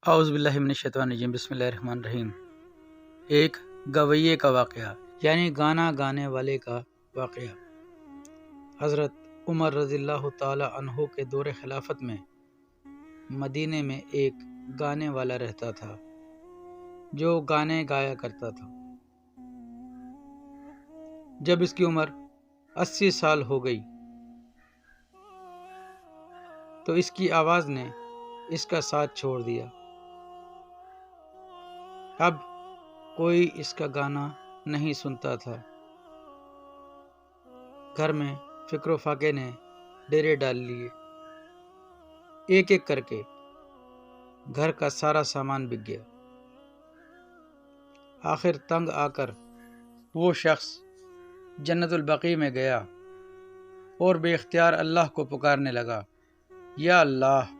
اعوذ باللہ من الشیطان الرجیم، بسم اللہ الرحمن الرحیم۔ ایک گویے کا واقعہ، یعنی گانا گانے والے کا واقعہ۔ حضرت عمر رضی اللہ تعالی عنہ کے دور خلافت میں مدینے میں ایک گانے والا رہتا تھا جو گانے گایا کرتا تھا۔ جب اس کی عمر 80 سال ہو گئی تو اس کی آواز نے اس کا ساتھ چھوڑ دیا۔ اب کوئی اس کا گانا نہیں سنتا تھا۔ گھر میں فکر و فاقے نے ڈیرے ڈال لیے۔ ایک ایک کر کے گھر کا سارا سامان بک گیا۔ آخر تنگ آ کر وہ شخص جنت البقیع میں گیا اور بے اختیار اللہ کو پکارنے لگا، یا اللہ،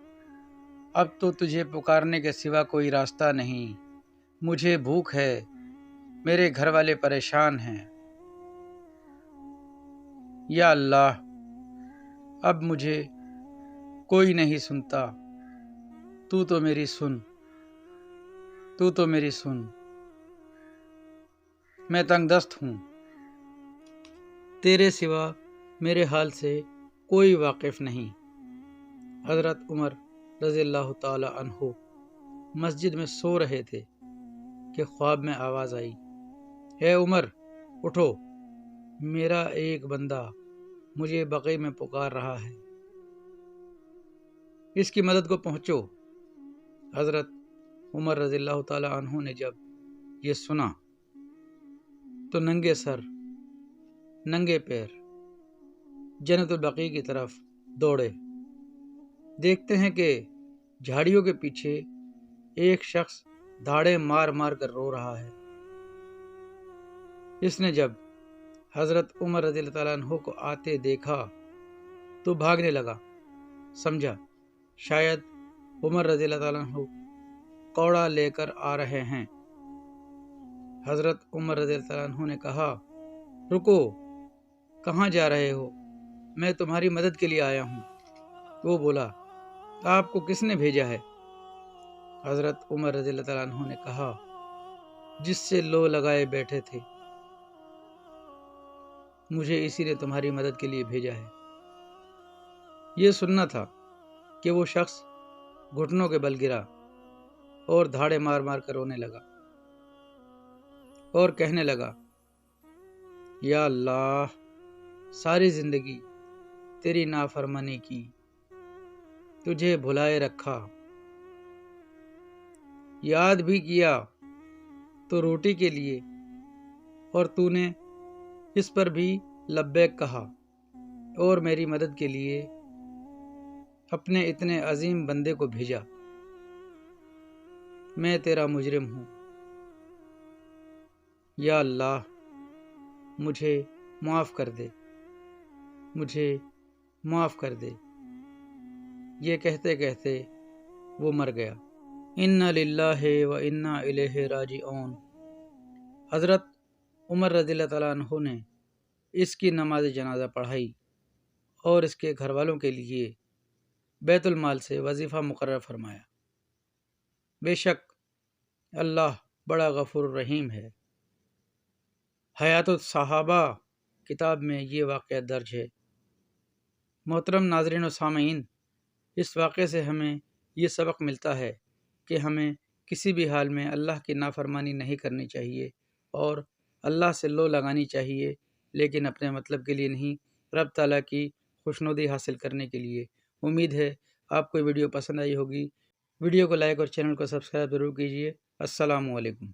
اب تو تجھے پکارنے کے سوا کوئی راستہ نہیں، مجھے بھوک ہے، میرے گھر والے پریشان ہیں، یا اللہ، اب مجھے کوئی نہیں سنتا، تو تو میری سن، میں تنگ دست ہوں، تیرے سوا میرے حال سے کوئی واقف نہیں۔ حضرت عمر رضی اللہ تعالی عنہ مسجد میں سو رہے تھے کہ خواب میں آواز آئی، اے عمر، اٹھو، میرا ایک بندہ مجھے بقیع میں پکار رہا ہے، اس کی مدد کو پہنچو۔ حضرت عمر رضی اللہ تعالی عنہ نے جب یہ سنا تو ننگے سر ننگے پیر جنت البقیع کی طرف دوڑے۔ دیکھتے ہیں کہ جھاڑیوں کے پیچھے ایک شخص دھاڑے مار مار کر رو رہا ہے۔ اس نے جب حضرت عمر رضی اللہ تعالیٰ عنہ کو آتے دیکھا تو بھاگنے لگا، سمجھا شاید عمر رضی اللہ تعالیٰ عنہ کوڑا لے کر آ رہے ہیں۔ حضرت عمر رضی اللہ تعالیٰ عنہ نے کہا، رکو، کہاں جا رہے ہو؟ میں تمہاری مدد کے لیے آیا ہوں۔ وہ بولا، آپ کو کس نے بھیجا ہے؟ حضرت عمر رضی اللہ تعالیٰ عنہ نے کہا، جس سے لو لگائے بیٹھے تھے، مجھے اسی نے تمہاری مدد کے لیے بھیجا ہے۔ یہ سننا تھا کہ وہ شخص گھٹنوں کے بل گرا اور دھاڑے مار مار کر رونے لگا اور کہنے لگا، یا اللہ، ساری زندگی تیری نافرمانی کی، تجھے بھلائے رکھا، یاد بھی کیا تو روٹی کے لیے، اور تو نے اس پر بھی لبیک کہا، اور میری مدد کے لیے اپنے اتنے عظیم بندے کو بھیجا، میں تیرا مجرم ہوں، یا اللہ، مجھے معاف کر دے، مجھے معاف کر دے۔ یہ کہتے کہتے وہ مر گیا۔ انا للہ و انا الیہ راجعون۔ حضرت عمر رضی اللہ تعالیٰ عنہ نے اس کی نماز جنازہ پڑھائی اور اس کے گھر والوں کے لیے بیت المال سے وظیفہ مقرر فرمایا۔ بے شک اللہ بڑا غفور الرحیم ہے۔ حیات الصحابہ کتاب میں یہ واقعہ درج ہے۔ محترم ناظرین و سامعین، اس واقعے سے ہمیں یہ سبق ملتا ہے کہ ہمیں کسی بھی حال میں اللہ کی نافرمانی نہیں کرنی چاہیے اور اللہ سے لو لگانی چاہیے، لیکن اپنے مطلب کے لیے نہیں، رب تعالیٰ کی خوشنودی حاصل کرنے کے لیے۔ امید ہے آپ کو ویڈیو پسند آئی ہوگی۔ ویڈیو کو لائک اور چینل کو سبسکرائب ضرور کیجیے۔ السلام علیکم۔